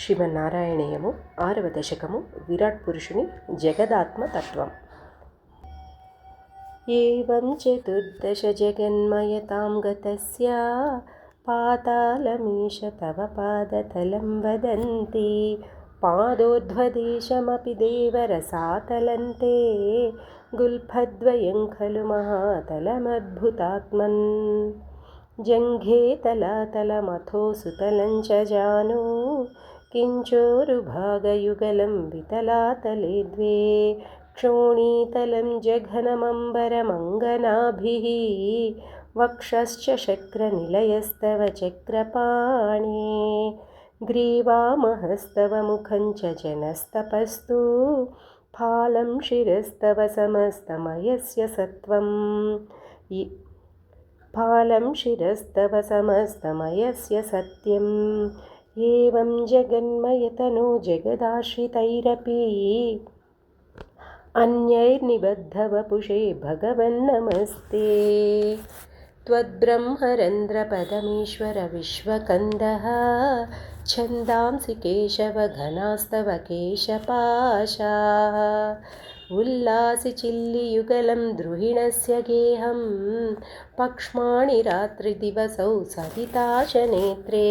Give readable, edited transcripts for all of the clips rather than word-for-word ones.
శ్రీమన్నారాయణీయము 6వ దశకము విరాట్ పురుషుని జగదాత్మతత్వం. ఏవం చతుర్దశ జగన్మయతాం గతస్య పాతాళమీశ తవ పాదతలం వదంతి పాదోర్ధ్వదేశమపి దేవరసాతలంతే గుల్ఫద్వయం ఖలు మహాతలమద్భుతాత్మన్ జంఘే తలాతలమథో సుతలం చ జాను కించోరుభాగయుగలం వితలాతలే ద్వే క్షోణీతలం జఘనమంబరమంగనాభిః వక్షశ్చ శక్రనిలయస్తవ చక్రపాణే గ్రీవామహస్తవ ముఖం చ జనస్తపస్తు ఫాలం శిరస్తవ సమస్తమయస్య సత్వం ఫాలం శిరస్తవ సమస్తమయస్య సత్యం. ఏవం జగన్మయతనో జగదాశ్రితైరపి అన్యైర్నిబద్ధవపుషే భగవన్నమస్తే త్వద్బ్రహ్మరంధ్రపదమీశ్వర విశ్వకందః ఛందాంసి కేశవఘనాస్తవ కేశపాశాః ఉల్లాసి చిల్లియుగలం ద్రుహిణస్య గేహం పక్ష్మాణి రాత్రిదివసౌ సవితాశనేత్రే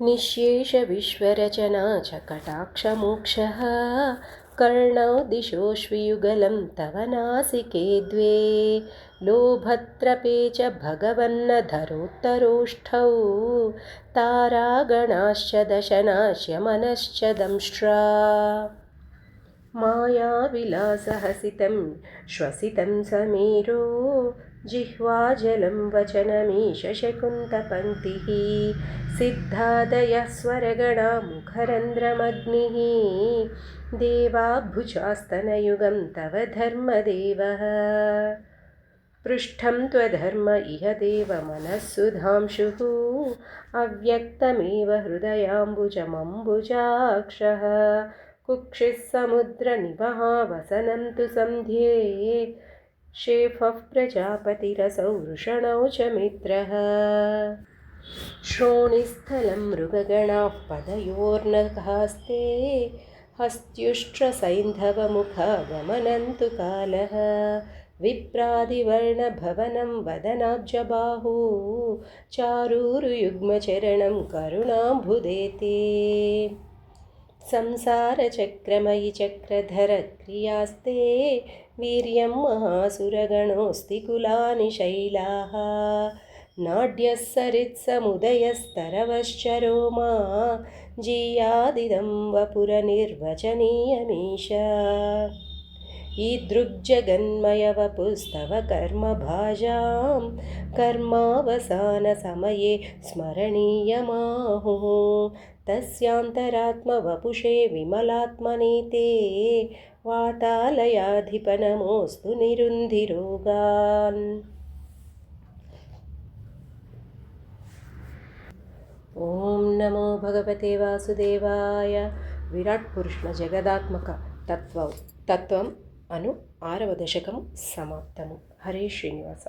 నిశ్యేష విశ్వరచనా చ కటాక్షమోక్షః కర్ణౌ దిశోష్వియుగలం తవ నాసికే ద్వే లోభత్రపే చ భగవన్నధరోత్తరోష్ఠౌ తారాగణాశ్చ దశనాశ్యమనశ్చ దంష్ట్రా మాయావిలాసహసితం శ్వసితం సమీరో జిహ్వాజలం వచనమీశ శకుంతపంక్తిః సిద్ధాదయః స్వరగణా ముఖరంధ్రమగ్నిః దేవాభుజాస్తనయుగం తవ ధర్మదేవః పృష్ఠం త్వధర్మ ఇహ దేవ మనఃసుధాంశుః అవ్యక్తమేవ హృదయాంబుజమంబుజాక్షః కుక్షిः సముద్రనివహ వసనం తు సంధ్యే షేఫః ప్రజాపతిరసౌ వృషణౌ చ మిత్రః శ్రోణిస్థలం మృగగణాః పదయోర్నఘాస్తే హస్త్యుష్ట్రసైంధవముఖాగమనం తు కాలः విప్రాదివర్ణభవనం వదనాబ్జబాహు చారూరుయుగ్మచరణం కరుణాంబుదేతే సంసారచక్రమయి చక్రధర క్రియాస్తే వీర్యం మహాసురగణోస్తి కులాని శైలాః నాడ్యః సరిత్సముదయస్తరవశ్చరోమా జీయాదిదం వపురనిర్వచనీయమీశ ఈదృగ్జగన్మయవపుస్తవ కర్మభాజాం కర్మావసానసమయే స్మరణీయమాహుః తస్యాంతరాత్మవపుషే విమలాత్మనే తే వాతాలయాధిప నమోऽस्तु నిరుంధిరోగాన్. ఓం నమో భగవతే వాసుదేవాయ. విరాట్ పురుషుల జగదాత్మక తత్వం అను 6వ దశకము సమాప్తము. హరే శ్రీనివాస.